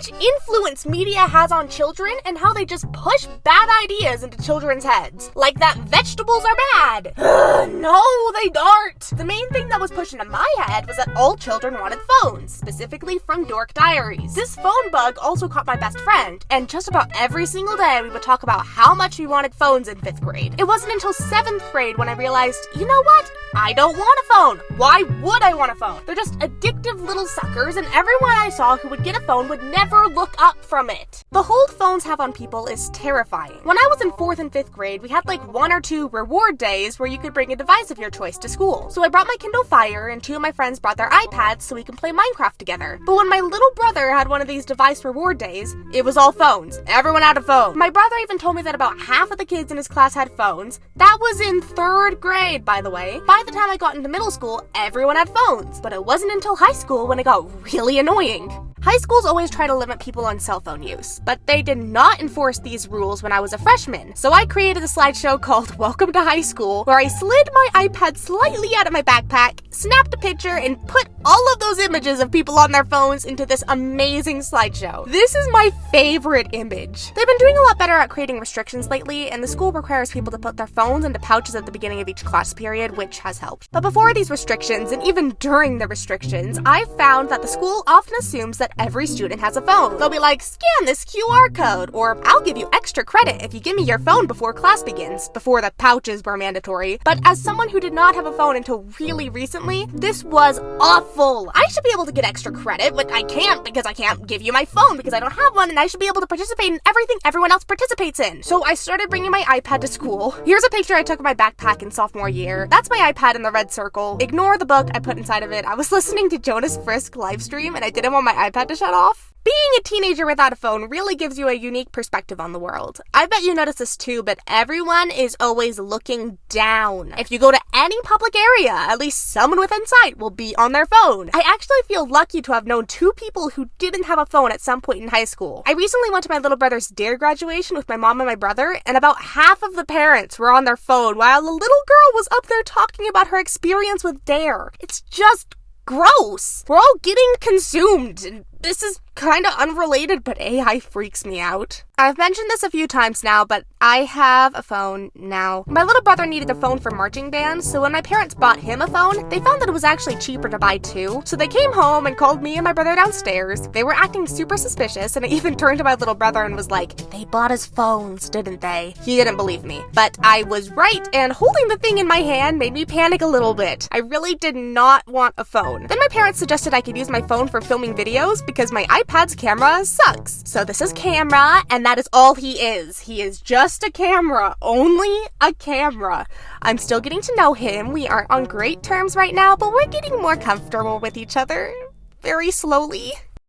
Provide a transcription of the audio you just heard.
much influence media has on children and how they just push bad ideas into children's heads. Like that vegetables are bad. No, they aren't. The main thing that was pushed into my head was that all children wanted phones, specifically from Dork Diaries. This phone bug also caught my best friend, and just about every single day we would talk about how much we wanted phones in 5th grade. It wasn't until 7th grade when I realized, you know what? I don't want a phone. Why would I want a phone? They're just addictive little suckers, and everyone I saw who would get a phone would never look up from it. The hold phones have on people is terrifying. When I was in 4th and 5th grade, we had like 1 or 2 reward days where you could bring a device of your choice to school. So I brought my Kindle Fire, and 2 of my friends brought their iPads so we can play Minecraft together. But when my little brother had one of these device reward days, it was all phones. Everyone had a phone. My brother even told me that about half of the kids in his class had phones. That was in 3rd grade, by the way. By the time I got into middle school, everyone had phones. But it wasn't until high school when it got really annoying. High schools always try to limit people on cell phone use, but they did not enforce these rules when I was a freshman. So I created a slideshow called Welcome to High School, where I slid my iPad slightly out of my backpack, snapped a picture, and put all of those images of people on their phones into this amazing slideshow. This is my favorite image. They've been doing a lot better at creating restrictions lately, and the school requires people to put their phones into pouches at the beginning of each class period, which has helped. But before these restrictions, and even during the restrictions, I've found that the school often assumes that every student has a phone. They'll be like, scan this QR code, or I'll give you extra credit if you give me your phone before class begins, before the pouches were mandatory. But as someone who did not have a phone until really recently, this was awful. I should be able to get extra credit, but I can't because I can't give you my phone because I don't have one, and I should be able to participate in everything everyone else participates in. So I started bringing my iPad to school. Here's a picture I took of my backpack in sophomore year. That's my iPad in the red circle. Ignore the book I put inside of it. I was listening to Jonas Frisk livestream, and I didn't want my iPad to shut off. Being a teenager without a phone really gives you a unique perspective on the world. I bet you notice this too, but everyone is always looking down. If you go to any public area, at least someone within sight will be on their phone. I actually feel lucky to have known 2 people who didn't have a phone at some point in high school. I recently went to my little brother's DARE graduation with my mom and my brother, and about half of the parents were on their phone while the little girl was up there talking about her experience with DARE. It's just gross. We're all getting consumed, and this is kind of unrelated, but AI freaks me out. I've mentioned this a few times now, but I have a phone now. My little brother needed a phone for marching band, so when my parents bought him a phone, they found that it was actually cheaper to buy 2. So they came home and called me and my brother downstairs. They were acting super suspicious, and I even turned to my little brother and was like, they bought us phones, didn't they? He didn't believe me, but I was right, and holding the thing in my hand made me panic a little bit. I really did not want a phone. Then my parents suggested I could use my phone for filming videos because my iPad's camera sucks. So this is camera, and that is all he is. He is just a camera. Only a camera. I'm still getting to know him. We aren't on great terms right now, but we're getting more comfortable with each other. Very slowly.